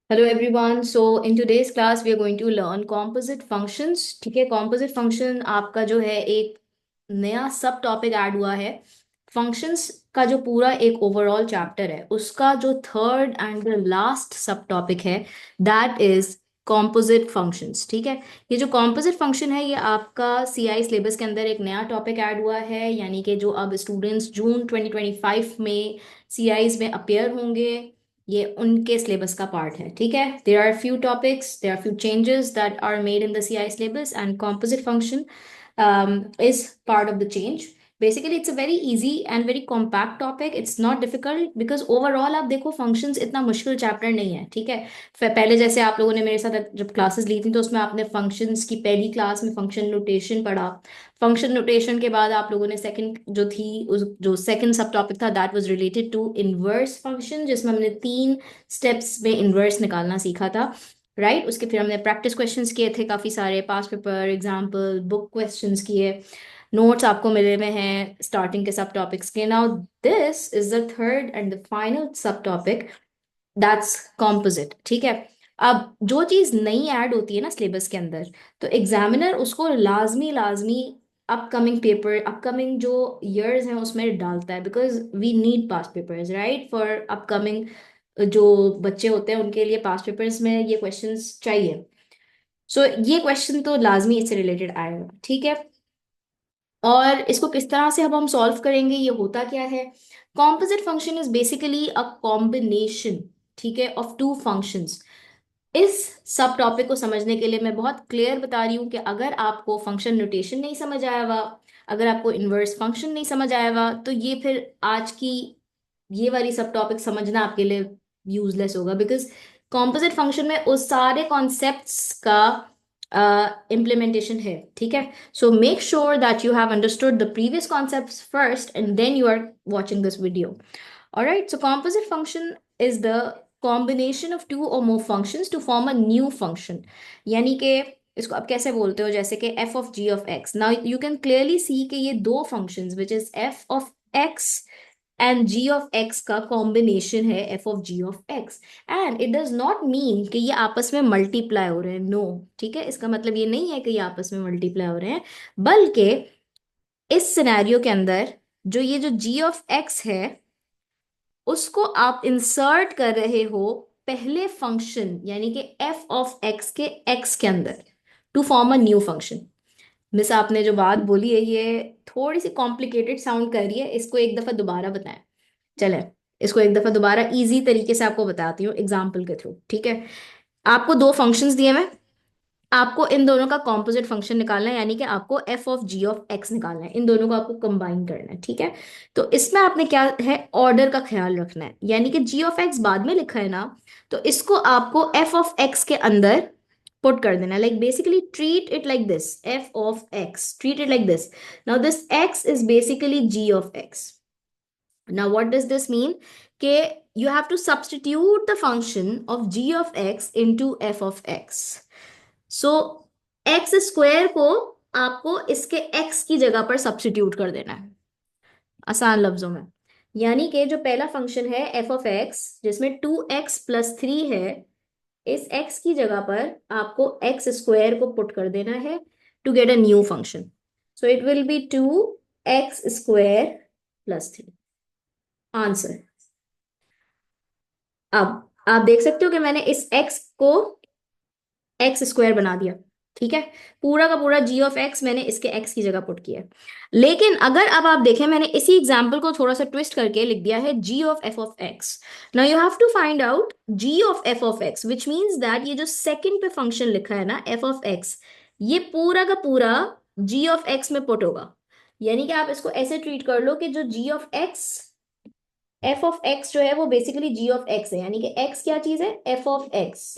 Hello everyone. So in today's class we are going to learn composite functions. ठीक है, composite function आपका जो है एक नया सब टॉपिक ऐड हुआ है. फंक्शंस का जो पूरा एक ओवरऑल चैप्टर है उसका जो थर्ड एंड द लास्ट सब टॉपिक है दैट इज कॉम्पोजिट फंक्शंस. ठीक है, ये जो कॉम्पोजिट फंक्शन है ये आपका सीआई सिलेबस के अंदर एक नया टॉपिक ऐड हुआ है, यानी कि जो अब स्टूडेंट्स जून 2025 में सीआईज में अपेयर होंगे ये उनके सिलेबस का पार्ट है. ठीक है, there are few topics, there are few changes that are made in the CI syllabus and composite function is part of the change. Basically it's a very easy and very compact topic. It's not difficult because overall आप देखो functions इतना मुश्किल chapter नहीं है. ठीक है, पहले जैसे आप लोगों ने मेरे साथ जब क्लासेस ली थी तो उसमें आपने functions की पहली क्लास में फंक्शन नोटेशन पढ़ा. फंक्शन नोटेशन के बाद आप लोगों ने सेकंड जो थी उस जो सेकंड सब टॉपिक था that was related to inverse function, जिसमें हमने 3 स्टेप्स में इनवर्स निकालना सीखा था. राइट, उसके फिर हमने प्रैक्टिस क्वेश्चंस किए थे काफ़ी सारे, past paper example book questions किए. नोट्स आपको मिले हुए हैं स्टार्टिंग के सब टॉपिक्स के. Now this is the third and the final सब टॉपिक दैट्स कॉम्पोजिट. ठीक है, अब जो चीज़ नई ऐड होती है ना सिलेबस के अंदर तो एग्जामिनर उसको लाजमी लाजमी अपकमिंग पेपर अपकमिंग जो ईयर्स हैं उसमें डालता है, because we need past papers right for upcoming. जो बच्चे होते हैं उनके लिए पास्ट पेपर्स में ये क्वेश्चंस चाहिए. सो ये क्वेश्चन तो लाजमी इससे रिलेटेड आएगा. ठीक है, और इसको किस तरह से अब हम सॉल्व करेंगे, ये होता क्या है. Composite function is basically a combination, ठीक है, ऑफ टू फंक्शंस. इस सब टॉपिक को समझने के लिए मैं बहुत क्लियर बता रही हूँ कि अगर आपको फंक्शन नोटेशन नहीं समझ आया हुआ, अगर आपको इनवर्स फंक्शन नहीं समझ आया हुआ तो ये फिर आज की ये वाली सब टॉपिक समझना आपके लिए यूजलेस होगा, बिकॉज कॉम्पोजिट फंक्शन में उस सारे कॉन्सेप्ट्स का इम्प्लीमेंटेशन है. ठीक है, so make sure that you have understood the previous concepts first and then you are watching this video. All right, so composite function is the combination of two or more functions to form a new function. यानी कि इसको आप कैसे बोलते हो, जैसे कि f of g of x. Now you can clearly see कि ये दो functions which is f of x and g of x का combination है f of g of x. And it does not mean कि ये आपस में multiply हो रहे हैं. No, ठीक है, इसका मतलब ये नहीं है कि ये आपस में multiply हो रहे हैं, बल्कि इस सिनेरियो के अंदर जो ये जो g of x है उसको आप इंसर्ट कर रहे हो पहले फंक्शन यानी कि f ऑफ x के x के अंदर to form a new function. Miss आपने जो बात बोली है ये थोड़ी सी कॉम्प्लिकेटेड साउंड कर रही है, इसको एक दफा दोबारा बताएं. चले, इसको एक दफा दोबारा इजी तरीके से आपको बताती हूँ एग्जाम्पल के थ्रू. ठीक है, आपको दो फंक्शंस दिए मैं, आपको इन दोनों का कॉम्पोजिट फंक्शन निकालना है, यानी कि आपको f of ji of x निकालना है. इन दोनों को आपको कंबाइन करना है. ठीक है, तो इसमें आपने क्या है ऑर्डर का ख्याल रखना है, यानी कि जी ऑफ एक्स बाद में लिखा है ना, तो इसको आपको एफ ऑफ एक्स के अंदर पुट कर देना. Like basically treat it like this, f of x, treat it like this. Now this x is basically g of x. Now, what does this mean? कि you have to substitute the function of g of x into f of x. So, x square को आपको इसके x की जगह पर substitute कर देना है आसान लफ्जों में. यानी कि जो पहला फंक्शन है f ऑफ x जिसमें 2x+3 है, इस x की जगह पर आपको x स्क्वायर को पुट कर देना है to get a new function. So it will be 2x² + 3 answer. अब आप देख सकते हो कि मैंने इस x को x² बना दिया. ठीक है, पूरा का पूरा g ऑफ x मैंने इसके x की जगह पुट किया है. लेकिन अगर अब आप देखें मैंने इसी एग्जाम्पल को थोड़ा सा ट्विस्ट करके लिख दिया है g of f of x. Now you have to find out g of f of x, which means that ये जो सेकंड पे फंक्शन लिखा है ना f ऑफ x, ये पूरा का पूरा g ऑफ x में पुट होगा. यानी कि आप इसको ऐसे ट्रीट कर लो कि जो g of x f of x जो है वो बेसिकली g ऑफ x है, यानी कि x क्या चीज है, f ऑफ x.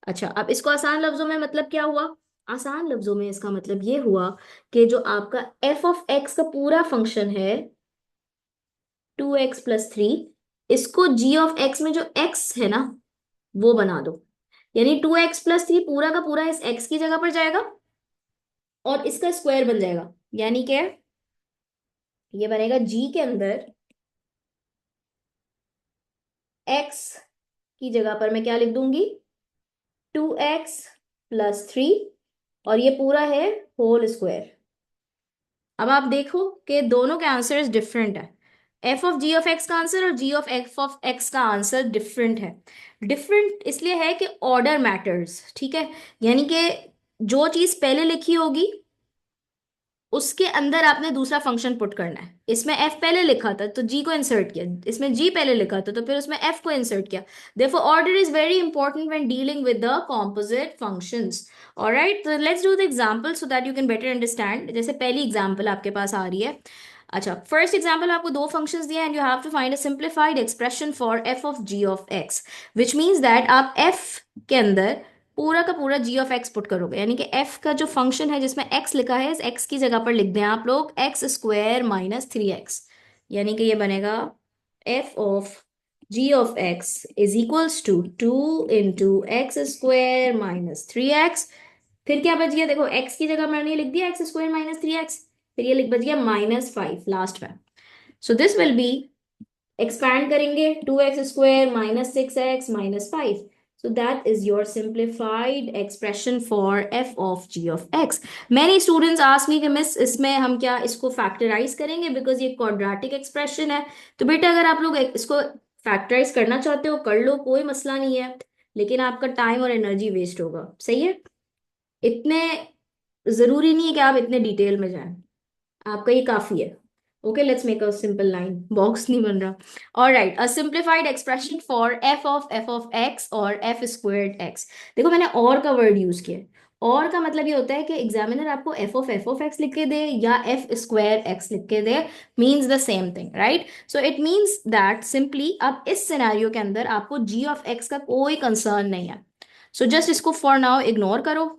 अच्छा, अब इसको आसान लफ्जों में मतलब क्या हुआ, आसान लफ्जों में इसका मतलब ये हुआ कि जो आपका f ऑफ x का पूरा फंक्शन है 2x+3, इसको g ऑफ x में जो x है ना वो बना दो. यानी 2x+3 पूरा का पूरा इस x की जगह पर जाएगा और इसका स्क्वायर बन जाएगा. यानी कि ये बनेगा g के अंदर x की जगह पर मैं क्या लिख दूंगी, 2x+3 और ये पूरा है होल स्क्वायर। अब आप देखो कि दोनों के आंसर डिफरेंट है। F of ji of x का आंसर और g of f of x का आंसर डिफरेंट है। डिफरेंट इसलिए है कि ऑर्डर मैटर्स, ठीक है। यानी कि जो चीज पहले लिखी होगी उसके अंदर आपने दूसरा फंक्शन पुट करना है। इसमें एफ पहले लिखा था तो जी को इंसर्ट किया, इसमें जी पहले लिखा था तो फिर उसमें एफ को इंसर्ट किया। therefore order is very important when dealing with the composite functions. alright, so let's do the example so that you can better understand. जैसे पहली एग्जांपल आपके पास आ रही है। अच्छा, फर्स्ट एग्जांपल आपको दो फंक्शंस दिए and you have to find a simplified expression for f of ji of x, which means that आप एफ के अंदर पूरा का पूरा जी ऑफ एक्स पुट करोगे। यानी कि एफ का जो फंक्शन है जिसमें एक्स लिखा है, इस एक्स की जगह पर लिख दें आप लोग x² - 3x। यानी कि ये बनेगा f of ji of x is equals to 2 × x² - 3x। फिर क्या बच गया, देखो एक्स की जगह मैंने लिख दिया x² - 3x, फिर ये लिख बच गया -5 लास्ट में। So this will be, expand करेंगे 2x² - 6x - 5। So that is your simplified expression for f of g of x. Many students ask me कि मिस इसमें हम क्या इसको फैक्टराइज करेंगे, बिकॉज ये क्वाड्रेटिक एक्सप्रेशन है। तो बेटा अगर आप लोग इसको फैक्टराइज करना चाहते हो कर लो, कोई मसला नहीं है, लेकिन आपका टाइम और एनर्जी वेस्ट होगा। सही है, इतने जरूरी नहीं है कि आप इतने डिटेल में जाएं, आपका ये काफी है। Okay, let's make a simple line, box नहीं बन रहा। Alright, a simplified expression for f of x और f²x। देखो मैंने और का वर्ड यूज किया। और का मतलब ये होता है कि एग्जामिनर आपको एफ ऑफ एक्स लिख के दे या f²x लिख के दे, means the same thing, right. So it means that simply अब इस सिनेरियो के अंदर आपको जी ऑफ एक्स का कोई कंसर्न नहीं है। सो जस्ट इसको फॉर नाउ इग्नोर करो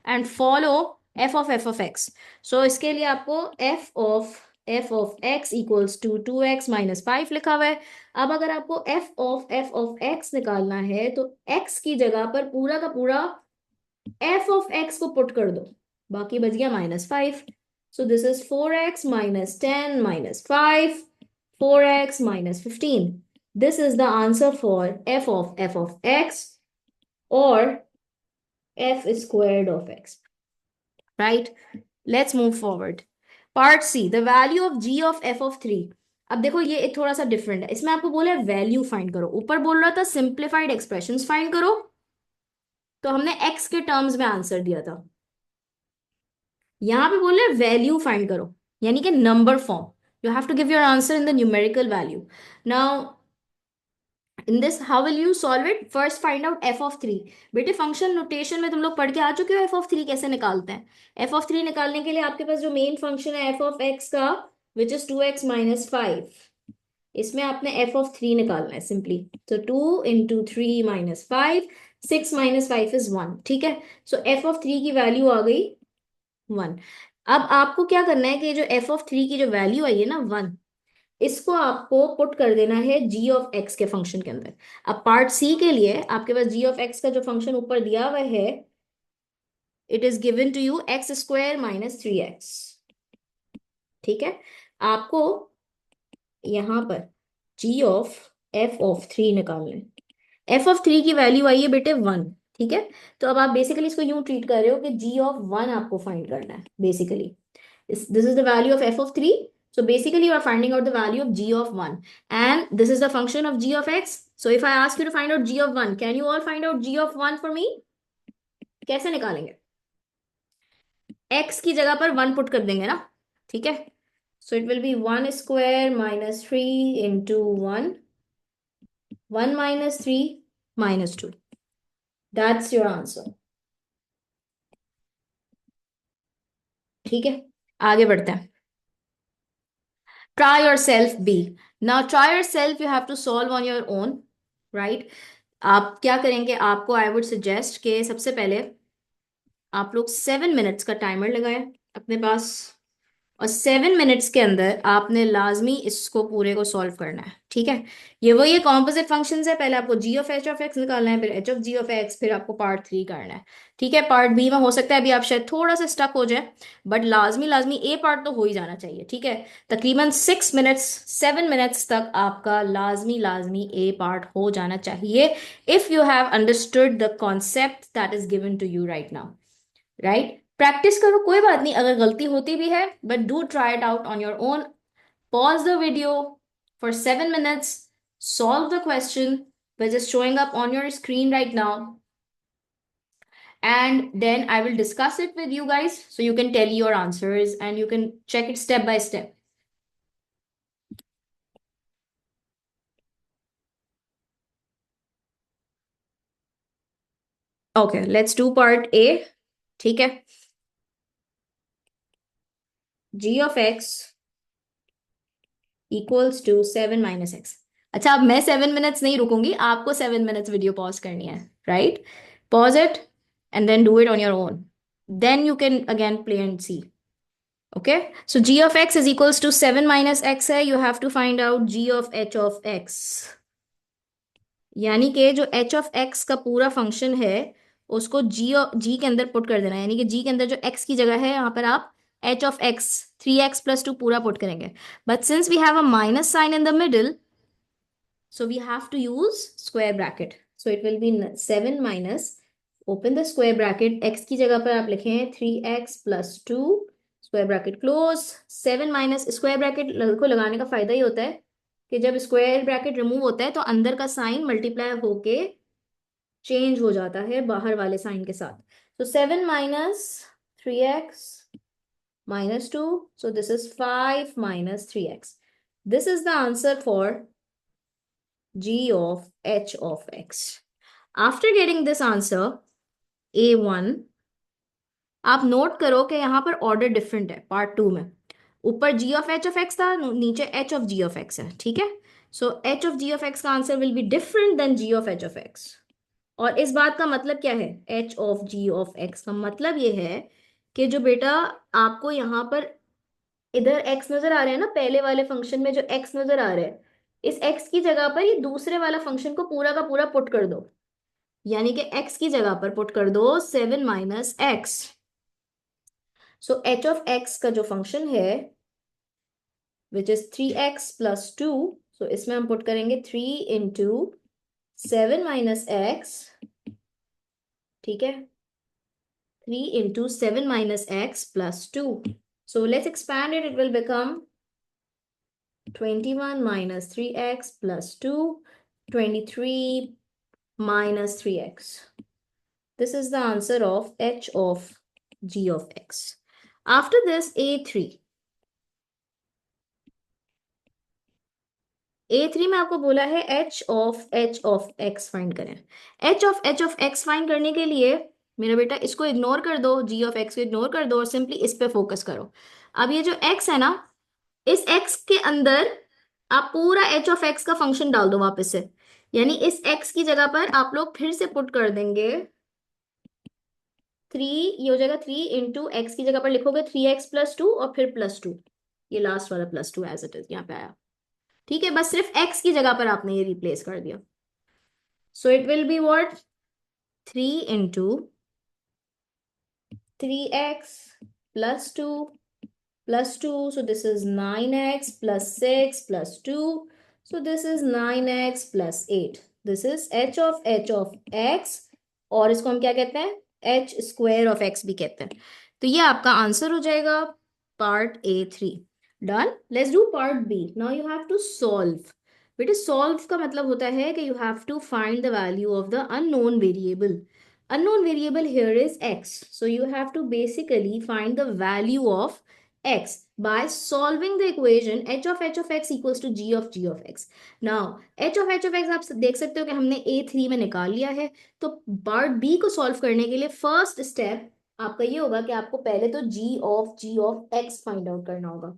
and follow f of x। So इसके लिए आपको f of x equals to 2x - 5 लिखा हुआ है। अब अगर आपको f of x निकालना है तो x की जगह पर पूरा का पूरा f of x को पुट कर दो, बाकी बच गया -5। So this is 4x - 10 - 5, 4x - 15। This is the answer for f of x और f² of x, right. Let's move forward. Part C, the value of ji of f of 3। अब देखो ये एक थोड़ा सा डिफरेंट है, इसमें आपको बोला है वैल्यू फाइंड करो, ऊपर बोल रहा था सिंप्लीफाइड एक्सप्रेशंस फाइंड करो, तो हमने x के टर्म्स में आंसर दिया था। यहां पे बोल रहे वैल्यू फाइंड करो, यानी कि number form. You have to give your answer in the numerical value. Now in this how will you solve it, first find out f of 3। बेटे फंक्शन नोटेशन में तुम लोग पढ़ के आ चुके हो f of 3 कैसे निकालते हैं। f of 3 निकालने के लिए आपके पास जो मेन फंक्शन है f of x का, विच इज 2x - 5, इसमें आपने f of 3 निकालना है सिंपली। तो 2 × 3 - 5, 6 - 5 इज 1, ठीक है। सो f of 3 की वैल्यू आ गई 1। अब आपको क्या करना है कि जो f of 3 की जो वैल्यू आई है ना 1, इसको आपको पुट कर देना है जी ऑफ एक्स के फंक्शन के अंदर। अब पार्ट सी के लिए आपके पास जी ऑफ एक्स का जो फंक्शन ऊपर दिया हुआ है, it is given to you x² - 3x, ठीक है। आपको यहां पर जी ऑफ f of 3 निकालना है। f of 3 की वैल्यू आई है बेटे 1, ठीक है। तो अब आप बेसिकली इसको यूं ट्रीट कर रहे हो कि g of 1 आपको फाइंड करना है basically. This is the value of f of 3. So basically you are finding out the value of g of 1 and this is the function of g of x. So if I ask you to find out g of 1, can you all find out g of 1 for me? कैसे निकालेंगे, x की जगह पर 1 put कर देंगे ना, ठीक है। So it will be 1² - 3 into 1, 1 - 3 - 2. That's your answer, ठीक है। आगे बढ़ते हैं। Try yourself B. Now try yourself, you have to solve on your own, right? आप क्या करेंगे, आपको आई वुड सजेस्ट कि सबसे पहले आप लोग 7 मिनट्स का टाइमर लगाएं अपने पास। और 7 मिनट्स के अंदर आपने लाजमी इसको पूरे को सॉल्व करना है, ठीक है। ये कॉम्पोजिट फंक्शंस है, पहले आपको g of h of x निकालना है, फिर h of ji of x, फिर आपको पार्ट 3 करना है, ठीक है। पार्ट बी में हो सकता है अभी आप शायद थोड़ा सा स्टक हो जाए, बट लाजमी लाजमी ए पार्ट तो हो ही जाना चाहिए, ठीक है। तकरीबन 6 मिनट्स 7 मिनट्स तक आपका लाजमी लाजमी ए पार्ट हो जाना चाहिए, if you have understood the concept that is given to you right now, right. Practice करो, कोई बात नहीं अगर गलती होती भी है, but do try it out on your own. Pause the video for 7 minutes, solve the question which is showing up on your screen right now, and then I will discuss it with you guys so you can tell your answers and you can check it step by step. Okay, let's do part A, ठीक है। g of x equals to 7 - x। अच्छा, अब मैं 7 minutes नहीं रुकूंगी, आपको 7 minutes video pause करनी है, right. Pause it and then do it on your own, then you can again play and see. Okay, so g of x is equals to 7 - x है, you have to find out g of h of x, यानी कि जो h of x का पूरा function है उसको g के अंदर पुट कर देना है, यानी कि g के अंदर जो x की जगह है यहाँ पर आप h of x 3x + 2 पूरा पुट करेंगे, but since we have a minus sign in the middle, so we have to use square bracket. So it will be 7 minus, open the square bracket, x की जगह पर आप लिखें 3x + 2, square bracket close। 7 minus square bracket को लगाने का फायदा ही होता है कि जब स्क्वायर ब्रैकेट रिमूव होता है तो अंदर का साइन मल्टीप्लाई होके चेंज हो जाता है बाहर वाले साइन के साथ। तो 7 minus 3x minus 2, so this is 5 minus 3x। This is the answer for g of h of x. After getting this answer, a1, आप नोट करो कि यहाँ पर ऑर्डर डिफरेंट है पार्ट 2 में। ऊपर g of h of x था, नीचे h of g of x है, ठीक है। So h of g of x का answer will be different than g of h of x। और इस बात का मतलब क्या है, h of g of x का मतलब ये है कि जो बेटा आपको यहाँ पर इधर x नजर आ रहे हैं ना, पहले वाले फंक्शन में जो x नजर आ रहे हैं, इस x की जगह पर ये दूसरे वाला फंक्शन को पूरा का पूरा पुट कर दो, यानी कि x की जगह पर पुट कर दो 7 - x। So h of x का जो फंक्शन है विच इज 3x + 2, सो इसमें हम पुट करेंगे 3 × 7 - x, ठीक है। 3 × 7 - x + 2, so let's expand it, it will become 21 - 3x + 2, 23 - 3x। This is the answer of h of g of x. After this, a3 में आपको बोला है h of x फाइंड करें। h of x फाइंड करने के लिए मेरा बेटा इसको इग्नोर कर दो, g of x को इग्नोर कर दो और सिंपली इस पे फोकस करो। अब ये जो x है ना, इस x के अंदर आप पूरा h of x का फंक्शन डाल दो वापस से, यानी इस x की जगह पर आप लोग फिर से पुट कर देंगे 3, ये हो जाएगा 3 × x की जगह पर लिखोगे 3x + 2 और फिर +2, ये लास्ट वाला +2 एज इट इज यहाँ पे आया, ठीक है। बस सिर्फ x की जगह पर आपने ये रिप्लेस कर दिया, सो it will be what 3 × 3x + 2 + 2, so this is 9x + 6 + 2, so this is 9x + 8। this is h of x, और इसको हम क्या कहते हैं, h² of x भी कहते हैं। तो ये आपका आंसर हो जाएगा part a3। Done, let's do part b। Now you have to solve. बेटे सॉल्व का मतलब होता है कि you have to find the value of the unknown variable. Unknown variable here is x, so you have to basically find the value of x by solving the equation h of x equals to g of x। Now h of x आप देख सकते हो कि हमने a3 में निकाल लिया है, तो पार्ट b को सॉल्व करने के लिए फर्स्ट स्टेप आपका ये होगा कि आपको पहले तो g of x find out करना होगा।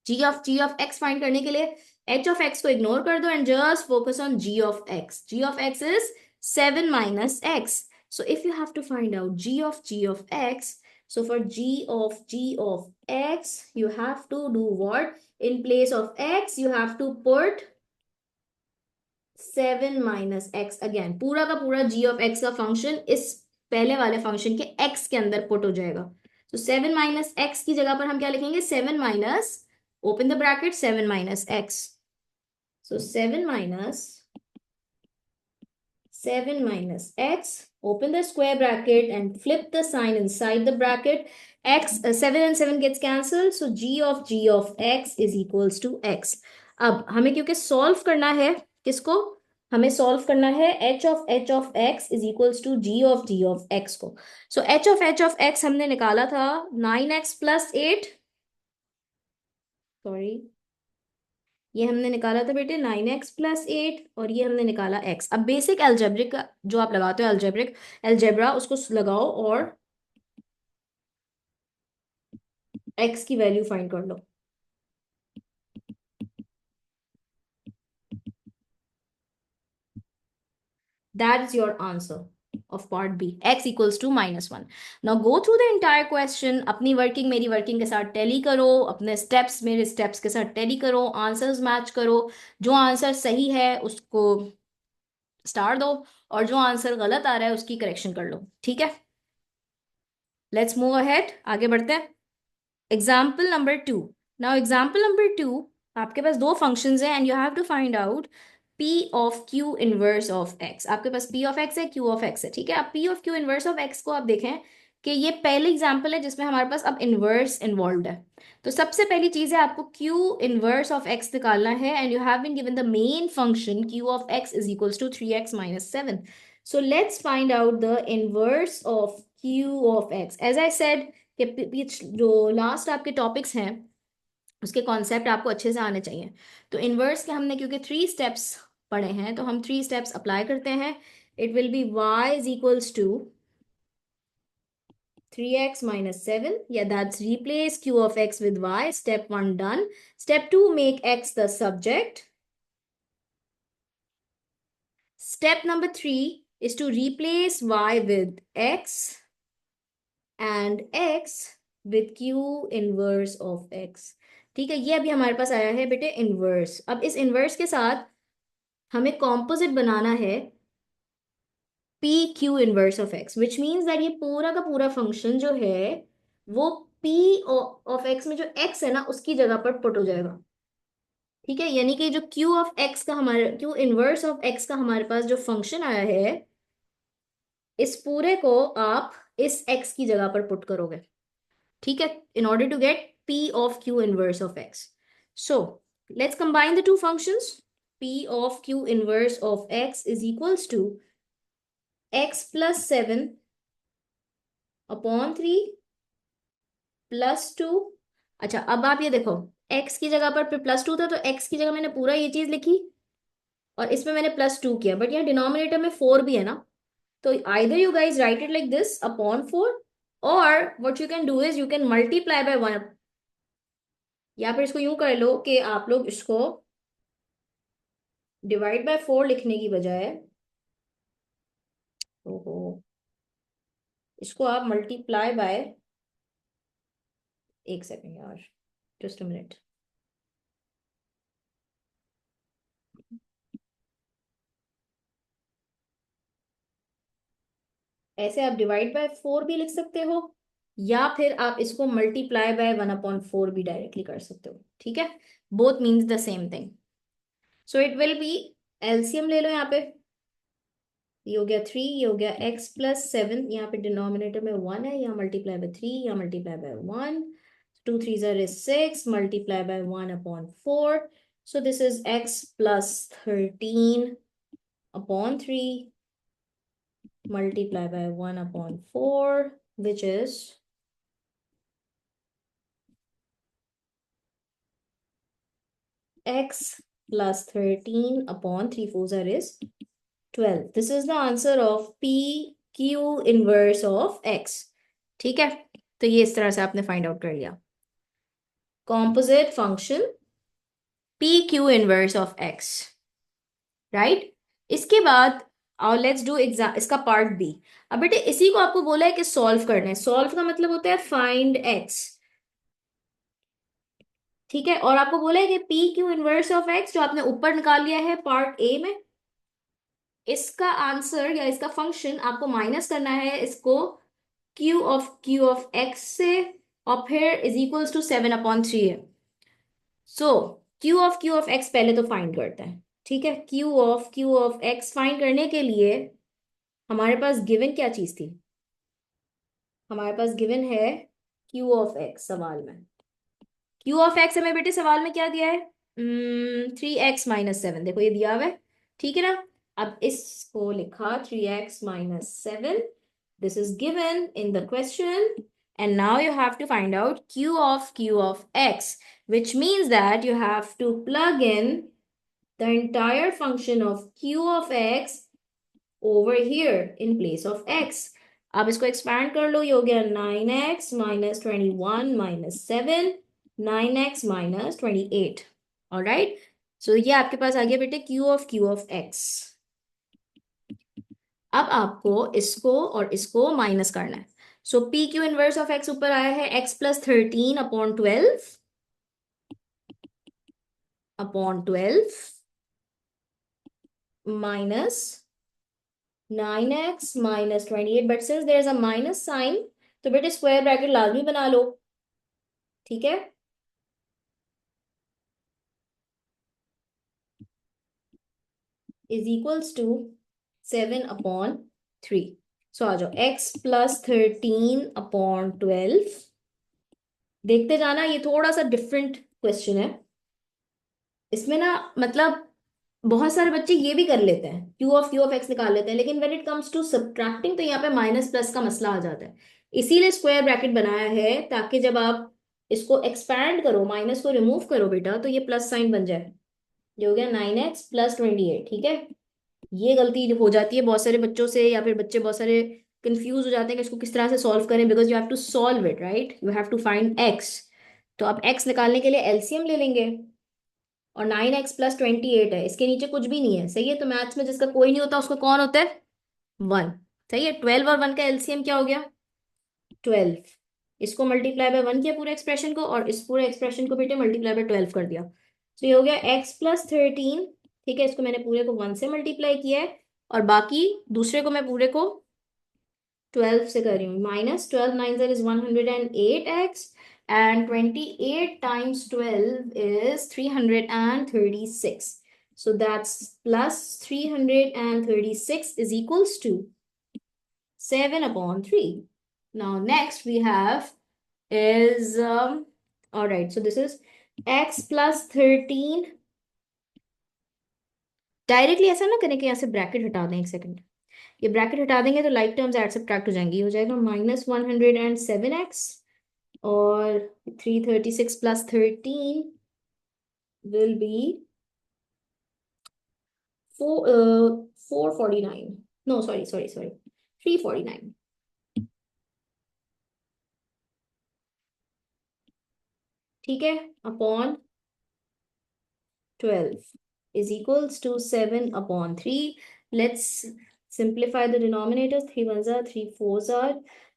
g of x फाइंड करने के लिए h of x को इग्नोर कर दो and just focus on g of x। g of x is 7 - x, so if you have to find out g of x, So for g of x, you have to do what? In place of x, you have to put 7 minus x again. पूरा का पूरा g of x का function इस पहले वाले function के x के अंदर पुट हो जाएगा. तो 7 माइनस x की जगह पर हम क्या लिखेंगे? 7 minus, open the bracket, 7 minus x. So 7 minus x, open the square bracket and flip the sign inside the bracket. X, 7 and 7 gets cancelled, so g of x is equals to x. अब हमें क्योंकि solve करना है किसको? हमें solve करना है h of x is equals to g of x को. So h of x हमने निकाला था 9x plus 8, सॉरी, ये हमने निकाला था बेटे 9x+8, और ये हमने निकाला x. अब बेसिक एल्जेब्रिक जो आप लगाते हो, एल्जेब्रिक एल्जेब्रा, उसको लगाओ और x की वैल्यू फाइंड कर लो. That is your answer of part B. X equals to -1. Now go through the entire question. अपनी वर्किंग मेरी वर्किंग के साथ टैली करो, अपने स्टेप्स मेरे स्टेप्स के साथ टैली करो, आंसर्स मैच करो. जो आंसर सही है उसको स्टार दो, और जो आंसर गलत आ रहा है उसकी करेक्शन कर लो. ठीक है, लेट्स मूव अहेड, आगे बढ़ते हैं. Example number 2. Now example number 2, आपके पास दो फंक्शंस हैं and you have to find out P of Q inverse of X. आपके पास P ऑफ X है, Q ऑफ X है. ठीक है, अब P of Q inverse of X को आप देखें कि ये पहले एग्जाम्पल है जिसमें हमारे पास अब इनवर्स इन्वॉल्व है. तो सबसे पहली चीज है आपको Q इनवर्स ऑफ X निकालना है, and you have been given the main function Q of X is equals to 3x minus 7. So let's find out the inverse of Q of X. As I said कि जो last आपके topics हैं उसके concept आपको अच्छे से आने चाहिए. तो इनवर्स के हमने क्योंकि 3 स्टेप्स पढ़े हैं, तो हम 3 स्टेप्स अप्लाई करते हैं. It will be y is equals to 3x minus 7. Yeah, that's replace Q of x with y. Step 1 done. Step 2, make x the subject. Step number 3 is to replace y with x and x with Q inverse of x. ठीक है, ये अभी हमारे पास आया है बेटे inverse. अब इस इनवर्स के साथ हमें कॉम्पोजिट बनाना है P Q inverse of x, which means that ये पूरा का पूरा फंक्शन जो है वो पी ऑफ एक्स में जो एक्स है ना उसकी जगह पर पुट हो जाएगा. ठीक है, यानी कि जो क्यू ऑफ एक्स का हमारे क्यू इनवर्स ऑफ एक्स का हमारे पास जो फंक्शन आया है, इस पूरे को आप इस एक्स की जगह पर पुट करोगे. ठीक है, in order to get P of Q inverse of X. So let's combine the two functions. P of Q inverse of x is equals to x plus 7 upon 3 plus 2. अच्छा, अब आप ये देखो, x की जगह पर प्लस 2 था तो x की जगह मैंने पूरा ये चीज लिखी और इसमें मैंने प्लस 2 किया, बट यहाँ डिनोमिनेटर में 4 भी है ना. तो either you guys right it like this upon 4, और what you can do is you can multiply by 1, या फिर इसको यूं कर लो कि आप लोग इसको डिवाइड बाय 4 लिखने की बजाय, ओहो, इसको आप मल्टीप्लाई बाय, एक सेकेंड यार, जस्ट अ मिनट. ऐसे आप डिवाइड बाय 4 भी लिख सकते हो, या फिर आप इसको मल्टीप्लाई बाय 1/4 भी डायरेक्टली कर सकते हो. ठीक है, both means the same thing. So it will B, LCM ले लो यहाँ पे, ये हो गया 3, ये हो गया x प्लस 7, यहाँ पे डिनोमिनेटर में 1 है, यहाँ मल्टीप्लाई बाय 3, यहाँ multiply by 1, 2 3s are 6, multiply by 1/4. So this is x plus 13 upon 3 multiply by 1/4, which is x plus 13 upon 3 fours is 12. This is the answer of P Q inverse of x. ठीक है, तो ये इस तरह से आपने find out कर लिया composite function P Q inverse of x, right. इसके बाद और लेट्स डू एग्जाम इसका पार्ट बी। अब बेटे इसी को आपको बोला है कि सॉल्व करना है। सॉल्व का मतलब होता है फाइंड एक्स, ठीक है। और आपको बोला है कि P Q inverse of x जो आपने ऊपर निकाल लिया है पार्ट ए में, इसका आंसर या इसका फंक्शन आपको माइनस करना है इसको क्यू ऑफ एक्स से, और फिर इज इक्वल्स टू 7/3 है। सो क्यू ऑफ एक्स पहले तो फाइंड करते हैं, ठीक है। क्यू ऑफ एक्स फाइंड करने के लिए हमारे पास गिवन क्या चीज थी? हमारे पास गिवन है क्यू ऑफ एक्स सवाल में। क्यू ऑफ एक्स हमें बेटे सवाल में क्या दिया है? 3x - 7, देखो ये दिया हुआ है, ठीक है ना। अब इसको लिखा 3x - 7, this is given in the question, and now you have to find out q of x, which means that you have to plug in the entire function of q of x over here in place of x। अब इसको expand कर लो, ये हो गया 9x - 21 - 7, 9x - 28। Alright, सो ये आपके पास आ गया बेटे क्यू ऑफ एक्स। अब आपको इसको और इसको माइनस करना है। So P Q inverse of X ऊपर आया है x +13/12 minus 9x - 28, but since there is a minus sign तो बेटे स्क्वायर ब्रैकेट लाजमी बना लो, ठीक है। Is equals to 7/3। सो आ जाओ x +13/12। देखते जाना, ये थोड़ा सा डिफरेंट क्वेश्चन है। इसमें ना मतलब बहुत सारे बच्चे ये भी कर लेते हैं, क्यू ऑफ एक्स निकाल लेते हैं, लेकिन when it comes to subtracting तो यहाँ पे माइनस प्लस का मसला आ जाता है। इसीलिए स्क्वायर ब्रैकेट बनाया है ताकि जब आप इसको एक्सपैंड करो, माइनस को रिमूव करो बेटा, तो ये प्लस साइन बन जाए। ये हो गया 9x + 28, ठीक है। ये गलती हो जाती है बहुत सारे बच्चों से, या फिर बच्चे बहुत सारे कंफ्यूज हो जाते हैं कि इसको किस तरह से सॉल्व करें, because you have to solve it, right, you have to find X. तो आप एक्स निकालने के लिए एलसीएम ले लेंगे, और 9x + 28 है, इसके नीचे कुछ भी नहीं है, सही है। तो मैथ्स में जिसका कोई नहीं होता उसको कौन होता है? 1। सही है, 12 और 1 का एलसीएम क्या हो गया? 12। इसको मल्टीप्लाई बाय 1 किया पूरे एक्सप्रेशन को, और इस पूरे एक्सप्रेशन को बेटे मल्टीप्लाई बाय 12 कर दिया। तो ये हो गया x +13, ठीक है। इसको मैंने पूरे को 1 से मल्टीप्लाई किया है, और बाकी दूसरे को मैं पूरे को 12 से कर रही हूँ। -12 9 is 108x, and 28 times 12 is 336। So that's +336 is equals to 7/3। Now next we have is all right, so this is x +13। Directly ऐसा ना करें कि यहाँ से ब्रैकेट हटा दें, एक सेकंड। ये ब्रैकेट हटा देंगे तो लाइक टर्म्स ऐड सब्ट्रैक्ट हो जाएंगी, हो जाएगा -107x, और 336 + 13 will be 449। No sorry sorry sorry, 349, ठीक है, upon 12 is equals to 7/3। Let's simplify the denominators, 3 1s are 3 4s are,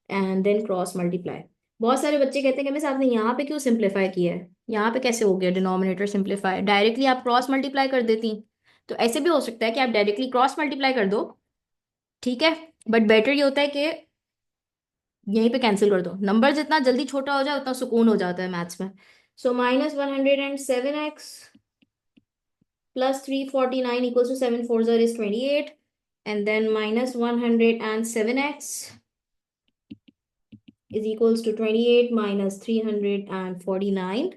and then cross multiply। बहुत सारे बच्चे कहते हैं कि मिस आपने यहाँ पे क्यों सिंप्लीफाई किया है, यहाँ पे कैसे हो गया डिनोमिनेटर सिंप्लीफाई, डायरेक्टली आप क्रॉस मल्टीप्लाई कर देती। तो ऐसे भी हो सकता है कि आप डायरेक्टली क्रॉस मल्टीप्लाई कर दो, ठीक है, बट बेटर ये होता है कि यहीं पे कैंसिल कर दो। नंबर जितना जल्दी छोटा हो जाए उतना सुकून हो जाता है मैथ्स में। सो -107x +349 equals to 7 4s is 28, and then -107x is equals to 28 minus 349।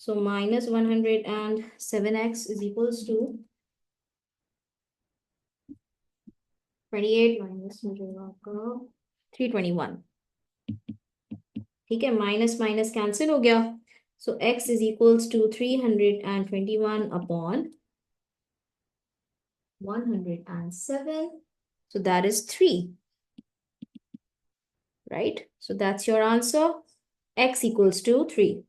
So -107x is equals to 28 minus 321, ठीक है। माइनस माइनस कैंसिल हो गया, सो x is equals to 321/107, so that is 3, right? So that's your answer, x equals to 3।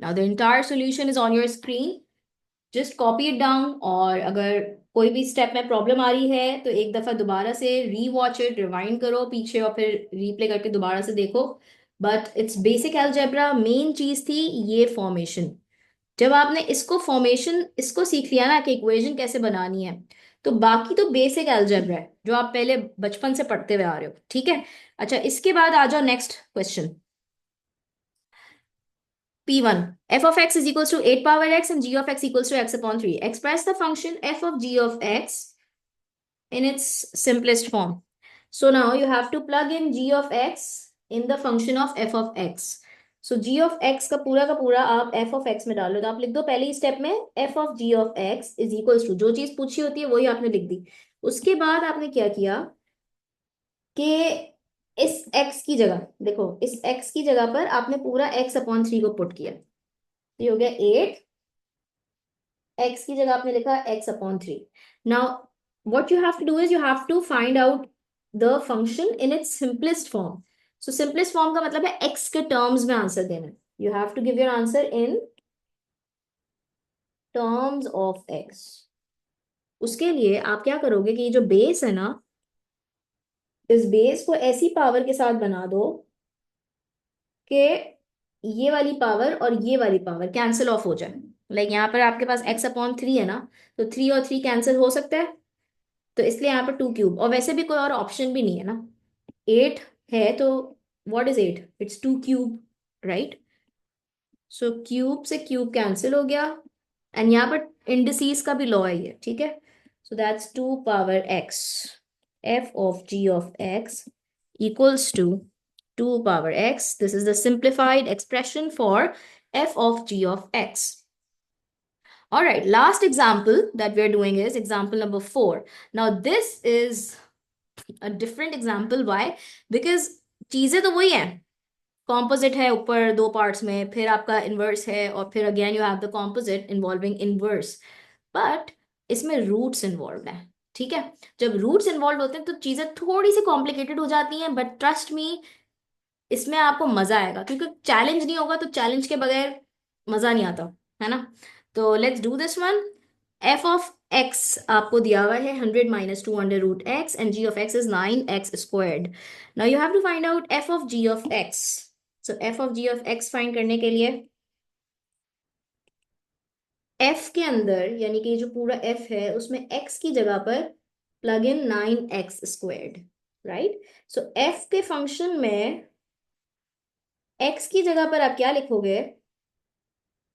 Now the entire solution is on your screen, just copy it down, और अगर कोई भी step में problem आ रही है तो एक दफा दोबारा से री वॉच इट, रिवाइंड करो पीछे और फिर रीप्ले करके दोबारा से देखो। But it's basic algebra. Main चीज थी ये फॉर्मेशन। जब आपने इसको फॉर्मेशन इसको सीख लिया ना कि इक्वेशन कैसे बनानी है, तो बाकी तो बेसिक अलजेब्रा है जो आप पहले बचपन से पढ़ते हुए आ रहे हो, ठीक है। अच्छा, इसके बाद आ जाओ next question. P1, f of x is equals to 8 power x and g of x equals to x upon 3. Express the function f of g of x in its simplest form. So now you have to plug in g of x in the function of f of x. So g of x का पूरा आप f of x में डालो, तो आप लिख दो पहले ही स्टेप में f of g of x is equals to, जो चीज पूछी होती है वही आपने लिख दी। उसके बाद आपने क्या किया कि इस x की जगह देखो, इस x की जगह पर आपने पूरा x अपॉन 3 को पुट किया, तो ये हो गया 8। x की जगह आपने लिखा x upon 3। Now what you have to do is you have to find out the function in its simplest form. So simplest form का मतलब है x के टर्म्स में आंसर देना है। You have to give your answer in terms of x. उसके लिए आप क्या करोगे कि ये जो बेस है ना, इस बेस को ऐसी पावर के साथ बना दो कि ये वाली पावर और ये वाली पावर कैंसिल ऑफ हो जाए। लाइक यहाँ पर आपके पास x अपॉन 3 है ना, तो 3 और 3 कैंसिल हो सकता है, तो इसलिए यहाँ पर 2 क्यूब, और वैसे भी कोई और ऑप्शन भी नहीं है ना। 8 है तो what is 8, it's 2 cube, right. So cube से क्यूब कैंसिल हो गया, एंड यहाँ पर इंडिसीज का भी लॉ है ये, ठीक है। So that's 2 power x, f of g of x equals to 2 power x. This is the simplified expression for f of g of x. All right, last example that we're doing is example number 4. Now this is a different example. Why? Because चीजें तो वही हैं। Composite है ऊपर दो parts में, फिर आपका इनवर्स है, और फिर again you have the composite involving inverse. But इसमें रूट्स इन्वॉल्व हैं, ठीक है। जब रूट्स इन्वॉल्व होते हैं तो चीजें थोड़ी सी कॉम्प्लिकेटेड हो जाती हैं, बट ट्रस्ट मी, इसमें आपको मजा आएगा, क्योंकि चैलेंज नहीं होगा तो चैलेंज के बगैर मजा नहीं आता, है ना। तो let's do this one. F of X आपको दिया हुआ है 100 minus 2 under root X, and G of x is 9x squared. Now you have to find out F of ji of X. So F of ji of X find करने के लिए F के अंदर, यानी कि जो पूरा एफ है उसमें एक्स की जगह पर plug in 9x squared, right. So F के फंक्शन में एक्स की जगह पर आप क्या लिखोगे,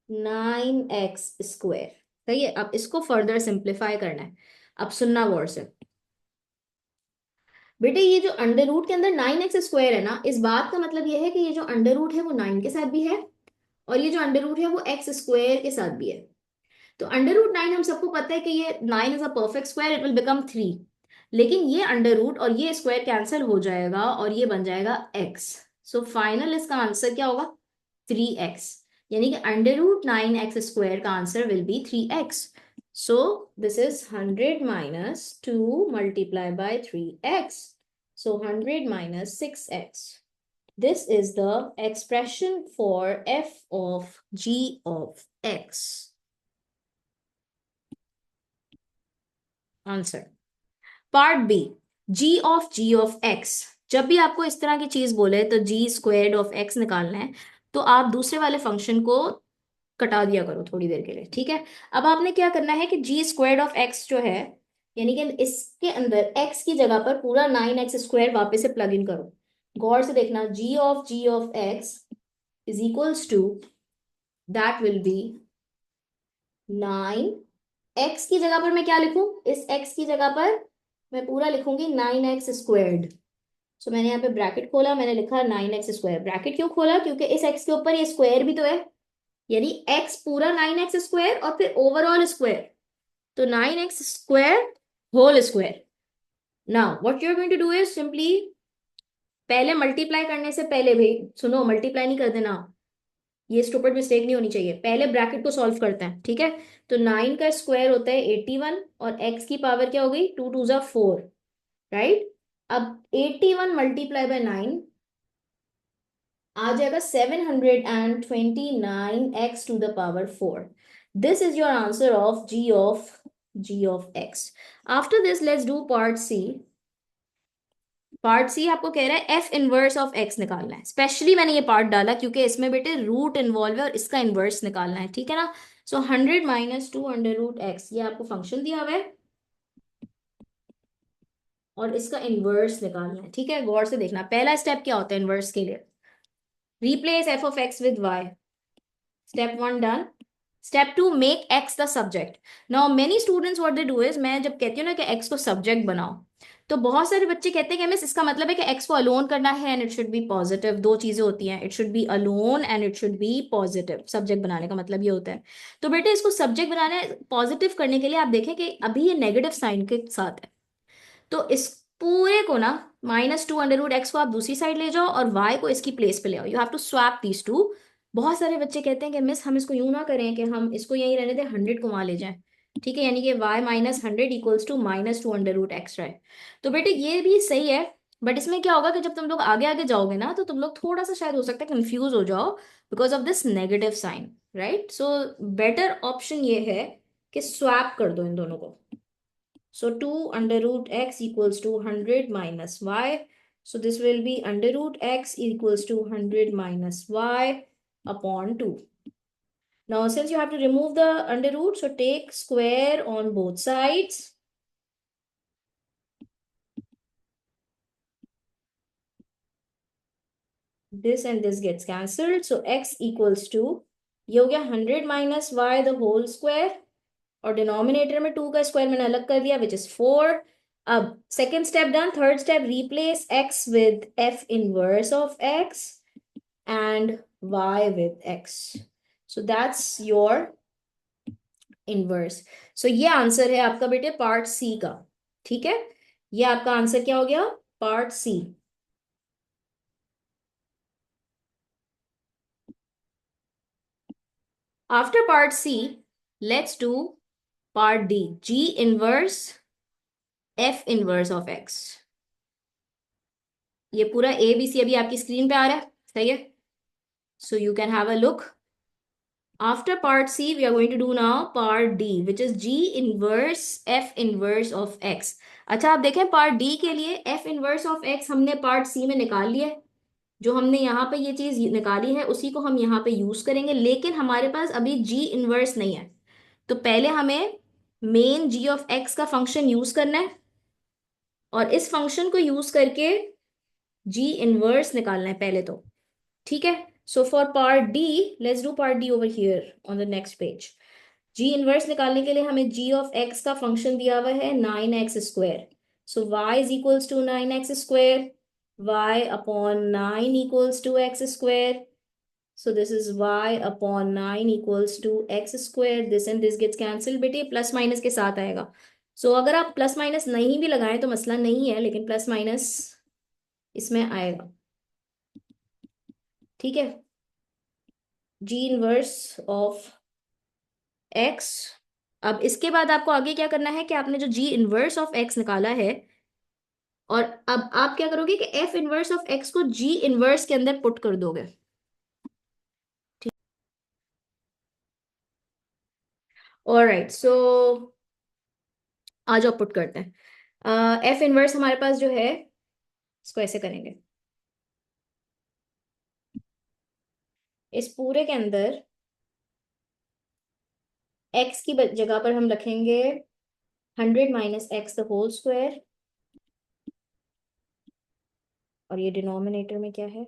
9x स्क्वायर। सही है। अब इसको फर्दर सिंप्लीफाई करना है। अब सुनना गौर से बेटे, ये जो अंडर रूट के अंदर 9x स्क्वायर है ना, इस बात का मतलब ये है कि ये जो अंडर रूट है वो 9 के साथ भी है, और ये जो अंडर रूट है वो एक्स स्क्वायर के साथ भी है। तो अंडर रूट 9 हम सबको पता है कि ये 9 is a perfect square, it will become 3। लेकिन ये अंडर रूट और ये स्क्वायर कैंसिल हो जाएगा और ये बन जाएगा x। सो फाइनल इसका आंसर क्या होगा, 3x। यानी कि अंडर रूट 9x स्क्वायर का answer will B 3x। So this is 100 minus 2 multiply by 3x, so 100 minus 6x। This is the expression for f of g of x. Answer part B, g of x। जब भी आपको इस तरह की चीज बोले तो जी स्क्वायर्ड ऑफ एक्स निकालना है, तो आप दूसरे वाले फंक्शन को कटा दिया करो थोड़ी देर के लिए, ठीक है। अब आपने क्या करना है कि जी स्क्वायर्ड ऑफ एक्स जो है, यानी कि इसके अंदर एक्स की जगह पर पूरा 9x स्क्वायर वापस से प्लग इन करो। गौर से देखना, g of x is equals to, that will be 9। X की जगह पर मैं क्या लिखूं, इस एक्स की जगह पर मैं पूरा लिखूंगी 9x स्क्वायर्ड। सो मैंने यहाँ पे ब्रैकेट खोला, मैंने लिखा 9x स्क्वायर। ब्रैकेट क्यों खोला, क्योंकि इस x के ऊपर ये स्क्वायर भी तो है, यानी x पूरा 9x स्क्वायर और फिर ओवरऑल स्क्वायर, तो 9x square whole square. Now what you are going to do is simply, पहले मल्टीप्लाई करने से पहले, भाई सुनो, मल्टीप्लाई नहीं कर देना, ये स्टूपिड मिस्टेक नहीं होनी चाहिए। पहले ब्रैकेट को सॉल्व करते हैं, ठीक है। तो 9 का स्क्वायर होता है 81, और x की पावर क्या हो गई, 2 2 जा 4, राइट। अब 81 मल्टीप्लाई बाय 9 आ जाएगा 729 x to the power 4। This is your answer of g of x. After this, let's do part C. Part C आपको कह रहा है एफ इनवर्स ऑफ एक्स निकालना है। स्पेशली मैंने ये पार्ट डाला क्योंकि इसमें बेटे रूट इन्वॉल्व है और इसका इनवर्स निकालना है, ठीक है ना। सो 100 माइनस 2 अंडर रूट एक्स, ये आपको फंक्शन दिया हुआ है और इसका इनवर्स निकालना है, ठीक है। गौर से देखना, पहला स्टेप क्या होता है इनवर्स के लिए, replace F of X with Y. Step one done. Step two, make X the subject. Now many students what they do is, मैं जब कहती हूँ ना कि एक्स को सब्जेक्ट बनाओ, तो बहुत सारे बच्चे कहते हैं कि मिस इसका मतलब है कि एक्स को अलोन करना है and it should be positive. दो चीजें होती हैं, it should be alone and it should be positive. Subject बनाने का मतलब ये होता है। तो बेटे इसको सब्जेक्ट बनाना है, पॉजिटिव करने के लिए आप देखें कि अभी ये नेगेटिव साइन के साथ है, तो इस पूरे को ना माइनस 2 अंडर रूट एक्स को आप दूसरी साइड ले जाओ और वाई को इसकी प्लेस पे ले आओ। You have to swap these two. बहुत सारे बच्चे कहते हैं कि मिस हम इसको यूं ना करें कि हम इसको यहीं रहने दें, 100 को वहां ले जाएं, ठीक है, यानी कि Y minus 100 equals to minus 2 under root X है। तो बेटे ये भी सही है, बट इसमें क्या होगा कि जब तुम लोग आगे आगे जाओगे ना तो तुम लोग थोड़ा सा शायद हो सकता है कंफ्यूज हो जाओ because of this negative sign, right. So better option ये है कि स्वैप कर दो इन दोनों को। So 2 under root x equals to 100 minus y. So this will be under root x equals to 100 minus y upon 2. Now since you have to remove the under root, so take square on both sides. This and this gets cancelled. So x equals to, ये हो गया 100 minus y the whole square, और denominator में 2 का square मैंने अलग कर दिया विच इज 4। अब second step done. Third step, replace x with f inverse of x and y with x। So that's your inverse. सो ये आंसर है आपका बेटे पार्ट सी का, ठीक है। ये आपका आंसर क्या हो गया, part C. After part C let's do part D, g inverse f inverse of x। ये पूरा ए बी सी अभी आपकी स्क्रीन पे आ रहा है, सही है। So you can have a look. After part C, we are going to do now part D, which is G inverse F inverse of X. अच्छा आप देखें पार्ट डी के लिए F inverse of X हमने part C में निकाल लिया है। जो हमने यहाँ पे ये चीज निकाली है उसी को हम यहाँ पे यूज करेंगे, लेकिन हमारे पास अभी G इनवर्स नहीं है। तो पहले हमें मेन G ऑफ X का फंक्शन यूज करना है और इस फंक्शन को यूज करके G इनवर्स निकालना है पहले तो, ठीक है। So for part D, let's do part D over here on the next page. G inverse निकालने के लिए हमें जी ऑफ एक्स का फंक्शन दिया हुआ है 9x²। So y is equals to 9x², y upon 9 equals to x²। So this is y upon 9 equals to x²। This and this gets cancel बेटे, plus minus के साथ आएगा। सो अगर आप प्लस माइनस नहीं भी लगाएं तो मसला नहीं है, लेकिन प्लस माइनस इसमें आएगा, ठीक है। जी इनवर्स ऑफ एक्स। अब इसके बाद आपको आगे क्या करना है कि आपने जो जी इनवर्स ऑफ एक्स निकाला है, और अब आप क्या करोगे कि एफ इनवर्स ऑफ एक्स को जी इनवर्स के अंदर पुट कर दोगे। ऑलराइट, सो आ जाओ पुट करते हैं। एफ इनवर्स हमारे पास जो है इसको ऐसे करेंगे, इस पूरे के अंदर एक्स की जगह पर हम रखेंगे 100 minus X the whole square, और ये डिनोमिनेटर में क्या है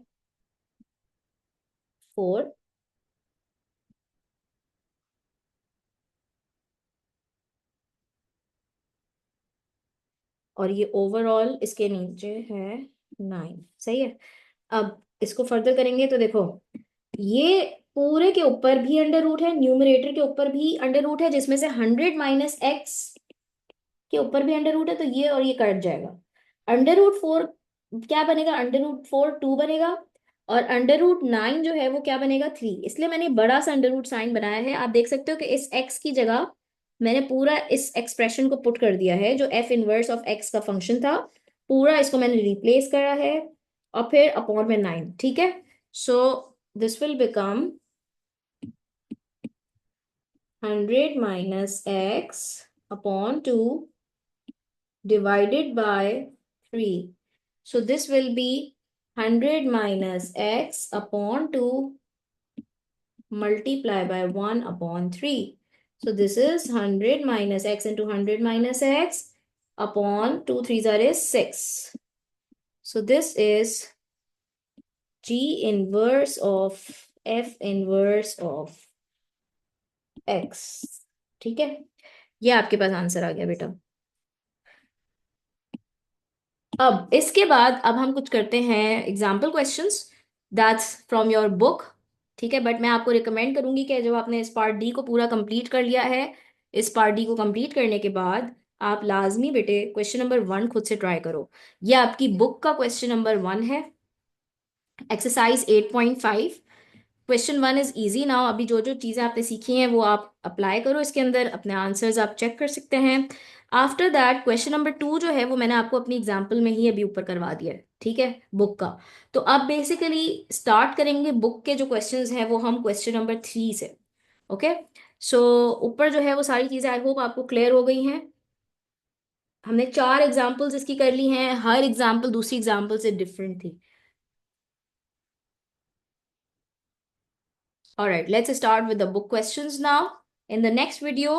4, और ये ओवरऑल इसके नीचे है 9, सही है। अब इसको फर्दर करेंगे तो देखो ये पूरे के ऊपर भी अंडर रूट है, न्यूमरेटर के ऊपर भी अंडर रूट है, जिसमें से 100 माइनस एक्स के ऊपर भी अंडर रूट है, तो ये और ये कट जाएगा। अंडर रूट 4 क्या बनेगा, अंडर रूट 4 2 बनेगा, और अंडर रूट 9 जो है वो क्या बनेगा 3। इसलिए मैंने बड़ा सा अंडर रूट साइन बनाया है। आप देख सकते हो कि इस एक्स की जगह मैंने पूरा इस एक्सप्रेशन को पुट कर दिया है जो एफ इनवर्स ऑफ एक्स का फंक्शन था, पूरा इसको मैंने रिप्लेस करा है, और फिर अपॉन में 9, ठीक है। So this will become 100 minus x upon 2 divided by 3. So this will be 100 minus x upon 2 multiply by 1 upon 3. So this is 100 minus x into 100 minus x upon 2 3s are 6. So this is G inverse of F inverse of x. ठीक है, ये आपके पास answer आ गया बेटा। अब इसके बाद अब हम कुछ करते हैं example questions, that's from your book. ठीक है, बट मैं आपको रिकमेंड करूंगी कि जब आपने इस पार्ट डी को पूरा कंप्लीट कर लिया है, इस पार्ट डी को कंप्लीट करने के बाद आप लाजमी बेटे क्वेश्चन नंबर 1 खुद से ट्राई करो। ये आपकी बुक का क्वेश्चन नंबर 1 है, exercise 8.5। Question 1 is easy now. अभी जो जो चीज़ें आपने सीखी हैं वो आप अप्लाई करो इसके अंदर, अपने आंसर्स आप चेक कर सकते हैं। आफ्टर दैट क्वेश्चन नंबर 2 जो है वो मैंने आपको अपनी एग्जाम्पल में ही अभी ऊपर करवा दिया है, ठीक है, बुक का। तो अब बेसिकली स्टार्ट करेंगे बुक के जो क्वेश्चंस हैं वो हम क्वेश्चन नंबर 3 से। ओके, सो ऊपर जो है वो सारी चीज़ें आई होप आपको क्लियर हो गई हैं। हमने 4 एग्जाम्पल्स इसकी कर ली हैं, हर एग्जाम्पल दूसरी एग्जाम्पल से डिफरेंट थी। All right, let's start with the book questions now. In the next video,